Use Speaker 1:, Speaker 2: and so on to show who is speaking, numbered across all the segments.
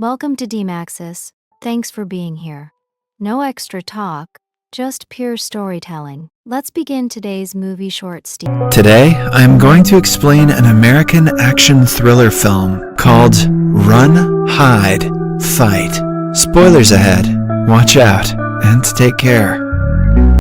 Speaker 1: Welcome to DMAXUS. Thanks for being here. No extra talk, just pure storytelling. Let's begin today's movie short story.
Speaker 2: Today, I am going to explain an American action thriller film called Run, Hide, Fight. Spoilers ahead. Watch out and take care.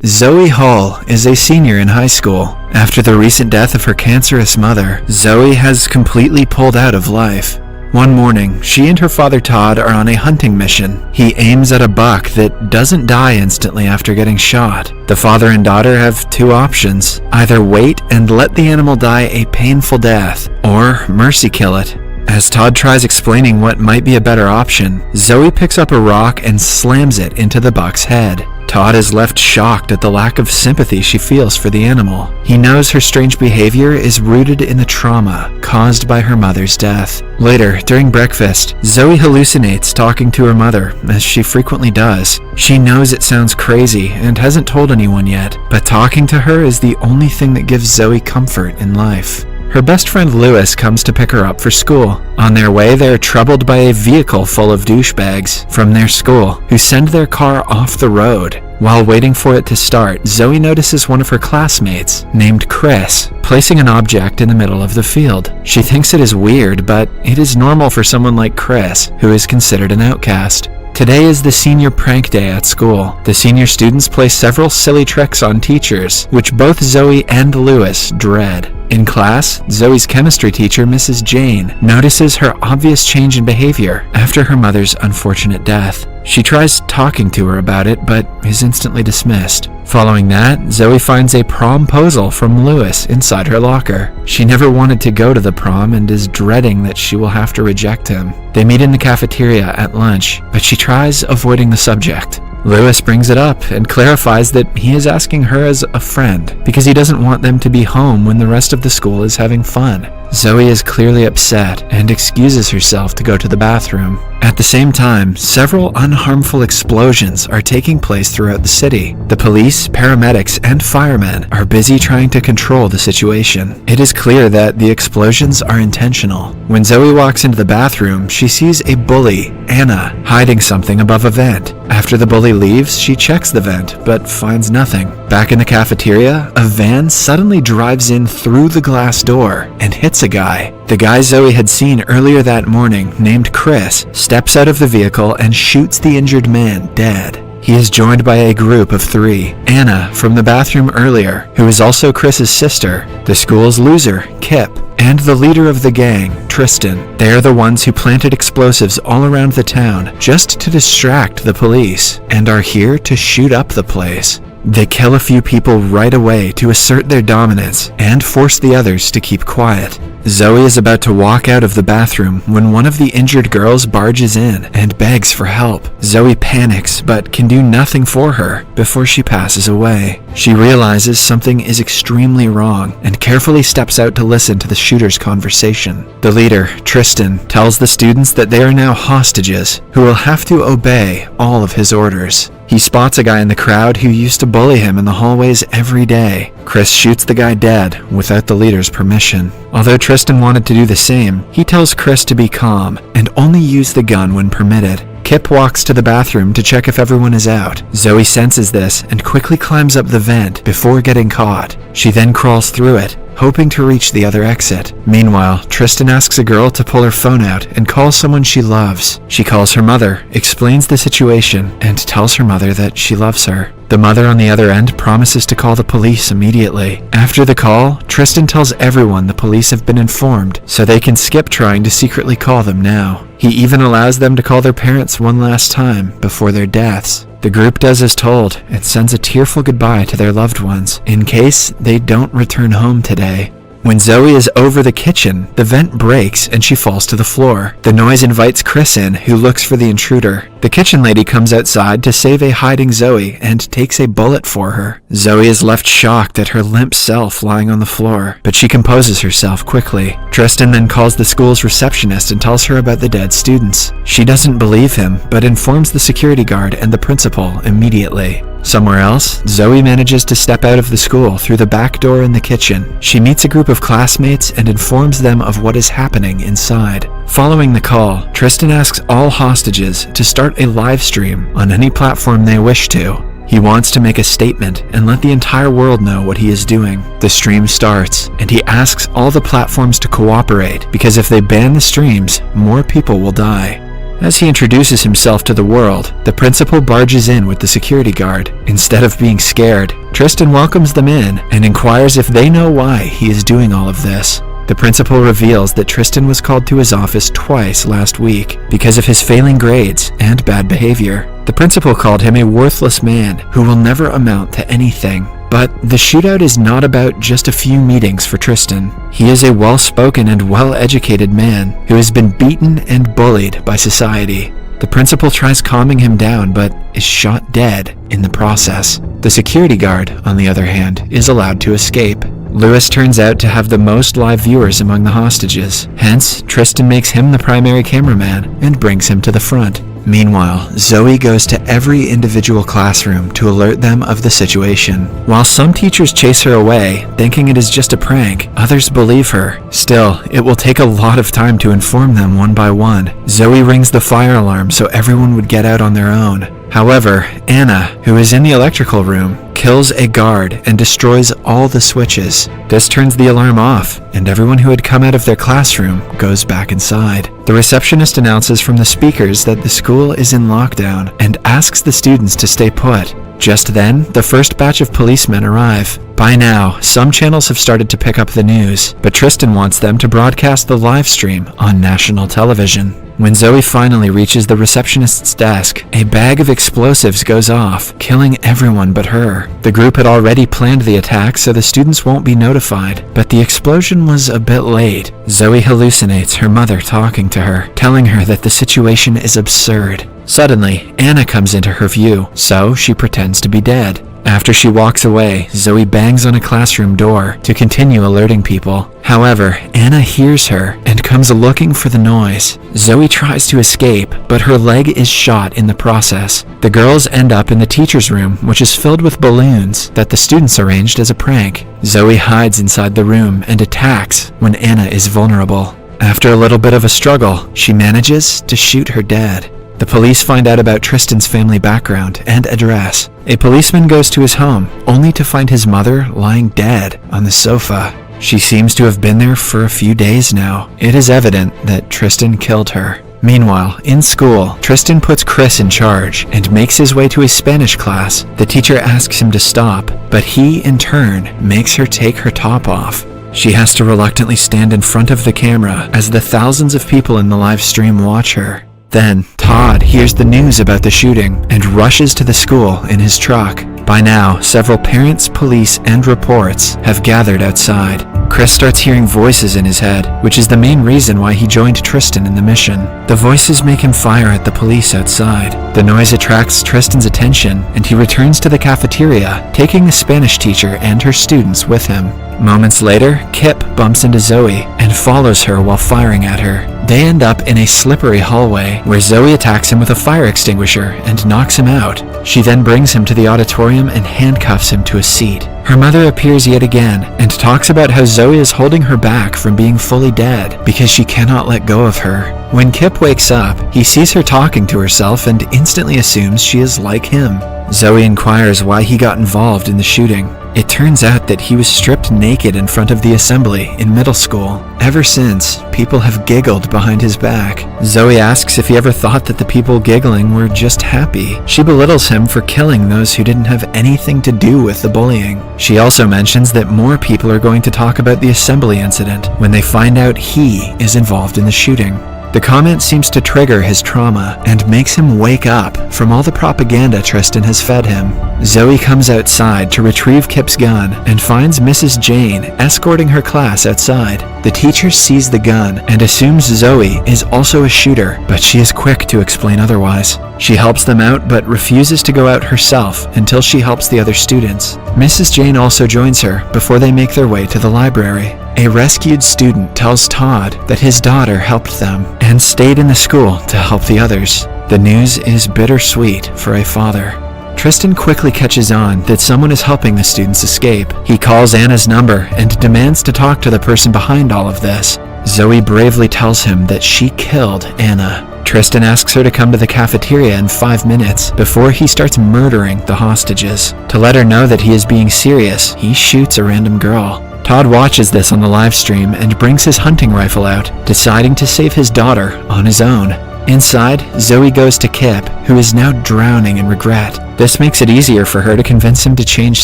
Speaker 2: Zoe Hall is a senior in high school. After the recent death of her cancerous mother, Zoe has completely pulled out of life. One morning, she and her father Todd are on a hunting mission. He aims at a buck that doesn't die instantly after getting shot. The father and daughter have two options: either wait and let the animal die a painful death, or mercy kill it. As Todd tries explaining what might be a better option, Zoe picks up a rock and slams it into the buck's head. Todd is left shocked at the lack of sympathy she feels for the animal. He knows her strange behavior is rooted in the trauma caused by her mother's death. Later, during breakfast, Zoe hallucinates talking to her mother, as she frequently does. She knows it sounds crazy and hasn't told anyone yet, but talking to her is the only thing that gives Zoe comfort in life. Her best friend Lewis comes to pick her up for school. On their way, they are troubled by a vehicle full of douchebags from their school who send their car off the road. While waiting for it to start, Zoe notices one of her classmates, named Chris, placing an object in the middle of the field. She thinks it is weird, but it is normal for someone like Chris, who is considered an outcast. Today is the senior prank day at school. The senior students play several silly tricks on teachers, which both Zoe and Lewis dread. In class, Zoe's chemistry teacher, Mrs. Jane, notices her obvious change in behavior after her mother's unfortunate death. She tries talking to her about it, but is instantly dismissed. Following that, Zoe finds a promposal from Lewis inside her locker. She never wanted to go to the prom and is dreading that she will have to reject him. They meet in the cafeteria at lunch, but she tries avoiding the subject. Lewis brings it up and clarifies that he is asking her as a friend because he doesn't want them to be home when the rest of the school is having fun. Zoe is clearly upset and excuses herself to go to the bathroom. At the same time, several unharmful explosions are taking place throughout the city. The police, paramedics, and firemen are busy trying to control the situation. It is clear that the explosions are intentional. When Zoe walks into the bathroom, she sees a bully, Anna, hiding something above a vent. After the bully leaves, she checks the vent, but finds nothing. Back in the cafeteria, a van suddenly drives in through the glass door and hits a guy. The guy Zoe had seen earlier that morning, named Chris, steps out of the vehicle and shoots the injured man dead. He is joined by a group of three: Anna from the bathroom earlier, who is also Chris's sister, the school's loser, Kip, and the leader of the gang, Tristan. They are the ones who planted explosives all around the town just to distract the police, and are here to shoot up the place. They kill a few people right away to assert their dominance and force the others to keep quiet. Zoe is about to walk out of the bathroom when one of the injured girls barges in and begs for help. Zoe panics but can do nothing for her before she passes away. She realizes something is extremely wrong and carefully steps out to listen to the shooter's conversation. The leader, Tristan, tells the students that they are now hostages who will have to obey all of his orders. He spots a guy in the crowd who used to bully him in the hallways every day. Chris shoots the guy dead without the leader's permission. Although Tristan wanted to do the same, he tells Chris to be calm and only use the gun when permitted. Kip walks to the bathroom to check if everyone is out. Zoe senses this and quickly climbs up the vent before getting caught. She then crawls through it, hoping to reach the other exit. Meanwhile, Tristan asks a girl to pull her phone out and call someone she loves. She calls her mother, explains the situation, and tells her mother that she loves her. The mother on the other end promises to call the police immediately. After the call, Tristan tells everyone the police have been informed, so they can skip trying to secretly call them now. He even allows them to call their parents one last time before their deaths. The group does as told and sends a tearful goodbye to their loved ones in case they don't return home today. When Zoe is over the kitchen, the vent breaks and she falls to the floor. The noise invites Chris in, who looks for the intruder. The kitchen lady comes outside to save a hiding Zoe and takes a bullet for her. Zoe is left shocked at her limp self lying on the floor, but she composes herself quickly. Tristan then calls the school's receptionist and tells her about the dead students. She doesn't believe him, but informs the security guard and the principal immediately. Somewhere else, Zoe manages to step out of the school through the back door in the kitchen. She meets a group of classmates and informs them of what is happening inside. Following the call, Tristan asks all hostages to start a live stream on any platform they wish to. He wants to make a statement and let the entire world know what he is doing. The stream starts, and he asks all the platforms to cooperate because if they ban the streams, more people will die. As he introduces himself to the world, the principal barges in with the security guard. Instead of being scared, Tristan welcomes them in and inquires if they know why he is doing all of this. The principal reveals that Tristan was called to his office twice last week because of his failing grades and bad behavior. The principal called him a worthless man who will never amount to anything. But the shootout is not about just a few meetings for Tristan. He is a well-spoken and well-educated man who has been beaten and bullied by society. The principal tries calming him down but is shot dead in the process. The security guard, on the other hand, is allowed to escape. Lewis turns out to have the most live viewers among the hostages. Hence, Tristan makes him the primary cameraman and brings him to the front. Meanwhile, Zoe goes to every individual classroom to alert them of the situation. While some teachers chase her away, thinking it is just a prank, others believe her. Still, it will take a lot of time to inform them one by one. Zoe rings the fire alarm so everyone would get out on their own. However, Anna, who is in the electrical room, kills a guard and destroys all the switches. This turns the alarm off, and everyone who had come out of their classroom goes back inside. The receptionist announces from the speakers that the school is in lockdown and asks the students to stay put. Just then, the first batch of policemen arrive. By now, some channels have started to pick up the news, but Tristan wants them to broadcast the live stream on national television. When Zoe finally reaches the receptionist's desk, a bag of explosives goes off, killing everyone but her. The group had already planned the attack so the students won't be notified, but the explosion was a bit late. Zoe hallucinates her mother talking to her, telling her that the situation is absurd. Suddenly, Anna comes into her view, so she pretends to be dead. After she walks away, Zoe bangs on a classroom door to continue alerting people. However, Anna hears her and comes looking for the noise. Zoe tries to escape, but her leg is shot in the process. The girls end up in the teacher's room, which is filled with balloons that the students arranged as a prank. Zoe hides inside the room and attacks when Anna is vulnerable. After a little bit of a struggle, she manages to shoot her dead. The police find out about Tristan's family background and address. A policeman goes to his home, only to find his mother lying dead on the sofa. She seems to have been there for a few days now. It is evident that Tristan killed her. Meanwhile, in school, Tristan puts Chris in charge and makes his way to a Spanish class. The teacher asks him to stop, but he, in turn, makes her take her top off. She has to reluctantly stand in front of the camera as the thousands of people in the live stream watch her. Then, Todd hears the news about the shooting and rushes to the school in his truck. By now, several parents, police, and reports have gathered outside. Chris starts hearing voices in his head, which is the main reason why he joined Tristan in the mission. The voices make him fire at the police outside. The noise attracts Tristan's attention, and he returns to the cafeteria, taking the Spanish teacher and her students with him. Moments later, Kip bumps into Zoe and follows her while firing at her. They end up in a slippery hallway where Zoe attacks him with a fire extinguisher and knocks him out. She then brings him to the auditorium and handcuffs him to a seat. Her mother appears yet again and talks about how Zoe is holding her back from being fully dead because she cannot let go of her. When Kip wakes up, he sees her talking to herself and instantly assumes she is like him. Zoe inquires why he got involved in the shooting. It turns out that he was stripped naked in front of the assembly in middle school. Ever since, people have giggled behind his back. Zoe asks if he ever thought that the people giggling were just happy. She belittles him for killing those who didn't have anything to do with the bullying. She also mentions that more people are going to talk about the assembly incident when they find out he is involved in the shooting. The comment seems to trigger his trauma and makes him wake up from all the propaganda Tristan has fed him. Zoe comes outside to retrieve Kip's gun and finds Mrs. Jane escorting her class outside. The teacher sees the gun and assumes Zoe is also a shooter, but she is quick to explain otherwise. She helps them out but refuses to go out herself until she helps the other students. Mrs. Jane also joins her before they make their way to the library. A rescued student tells Todd that his daughter helped them and stayed in the school to help the others. The news is bittersweet for a father. Tristan quickly catches on that someone is helping the students escape. He calls Anna's number and demands to talk to the person behind all of this. Zoe bravely tells him that she killed Anna. Tristan asks her to come to the cafeteria in 5 minutes before he starts murdering the hostages. To let her know that he is being serious, he shoots a random girl. Todd watches this on the live stream and brings his hunting rifle out, deciding to save his daughter on his own. Inside, Zoe goes to Kip, who is now drowning in regret. This makes it easier for her to convince him to change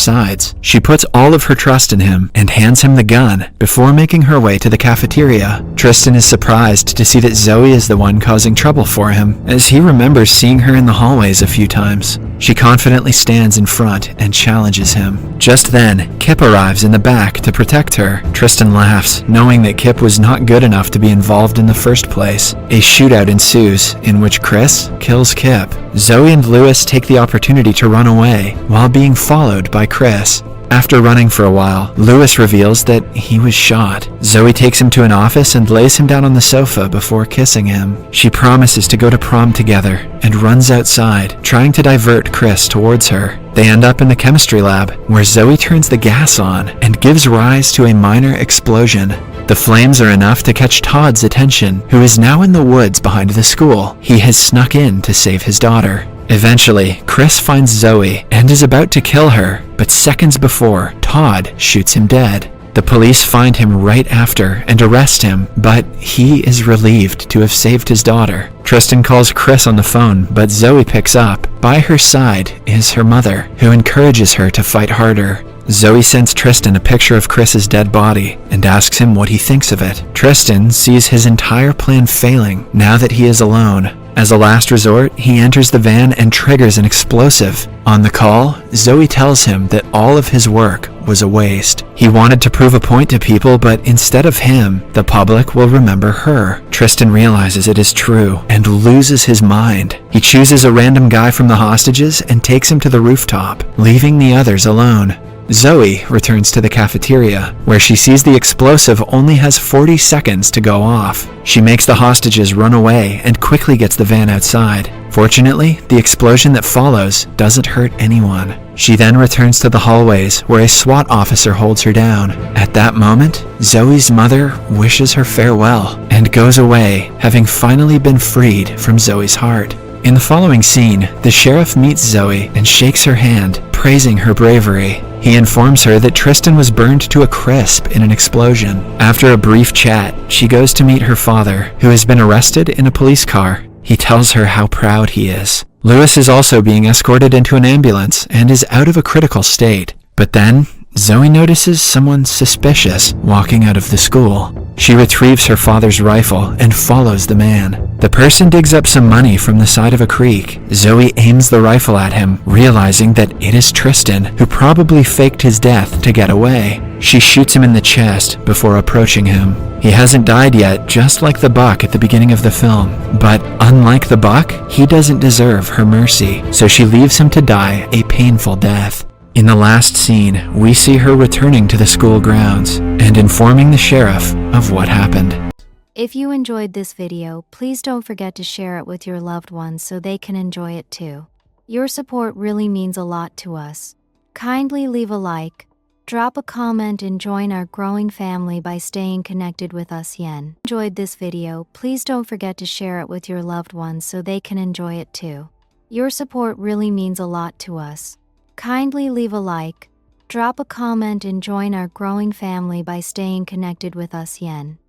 Speaker 2: sides. She puts all of her trust in him and hands him the gun before making her way to the cafeteria. Tristan is surprised to see that Zoe is the one causing trouble for him, as he remembers seeing her in the hallways a few times. She confidently stands in front and challenges him. Just then, Kip arrives in the back to protect her. Tristan laughs, knowing that Kip was not good enough to be involved in the first place. A shootout ensues, in which Chris kills Kip. Zoe and Lewis take the opportunity to run away, while being followed by Chris. After running for a while, Lewis reveals that he was shot. Zoe takes him to an office and lays him down on the sofa before kissing him. She promises to go to prom together and runs outside, trying to divert Chris towards her. They end up in the chemistry lab, where Zoe turns the gas on and gives rise to a minor explosion. The flames are enough to catch Todd's attention, who is now in the woods behind the school. He has snuck in to save his daughter. Eventually, Chris finds Zoe and is about to kill her, but seconds before, Todd shoots him dead. The police find him right after and arrest him, but he is relieved to have saved his daughter. Tristan calls Chris on the phone, but Zoe picks up. By her side is her mother, who encourages her to fight harder. Zoe sends Tristan a picture of Chris's dead body and asks him what he thinks of it. Tristan sees his entire plan failing now that he is alone. As a last resort, he enters the van and triggers an explosive. On the call, Zoe tells him that all of his work was a waste. He wanted to prove a point to people, but instead of him, the public will remember her. Tristan realizes it is true and loses his mind. He chooses a random guy from the hostages and takes him to the rooftop, leaving the others alone. Zoe returns to the cafeteria, where she sees the explosive only has 40 seconds to go off. She makes the hostages run away and quickly gets the van outside. Fortunately, the explosion that follows doesn't hurt anyone. She then returns to the hallways, where a SWAT officer holds her down. At that moment, Zoe's mother wishes her farewell and goes away, having finally been freed from Zoe's heart. In the following scene, the sheriff meets Zoe and shakes her hand, praising her bravery. He informs her that Tristan was burned to a crisp in an explosion. After a brief chat, she goes to meet her father, who has been arrested in a police car. He tells her how proud he is. Lewis is also being escorted into an ambulance and is out of a critical state. But then, Zoe notices someone suspicious walking out of the school. She retrieves her father's rifle and follows the man. The person digs up some money from the side of a creek. Zoe aims the rifle at him, realizing that it is Tristan, who probably faked his death to get away. She shoots him in the chest before approaching him. He hasn't died yet, just like the buck at the beginning of the film. But unlike the buck, he doesn't deserve her mercy, so she leaves him to die a painful death. In the last scene, we see her returning to the school grounds and informing the sheriff of what happened.
Speaker 1: If you enjoyed this video, please don't forget to share it with your loved ones so they can enjoy it too. Your support really means a lot to us. Kindly leave a like, drop a comment and join our growing family by staying connected with us. Enjoyed this video, please don't forget to share it with your loved ones so they can enjoy it too. Your support really means a lot to us. Kindly leave a like, drop a comment and join our growing family by staying connected with us.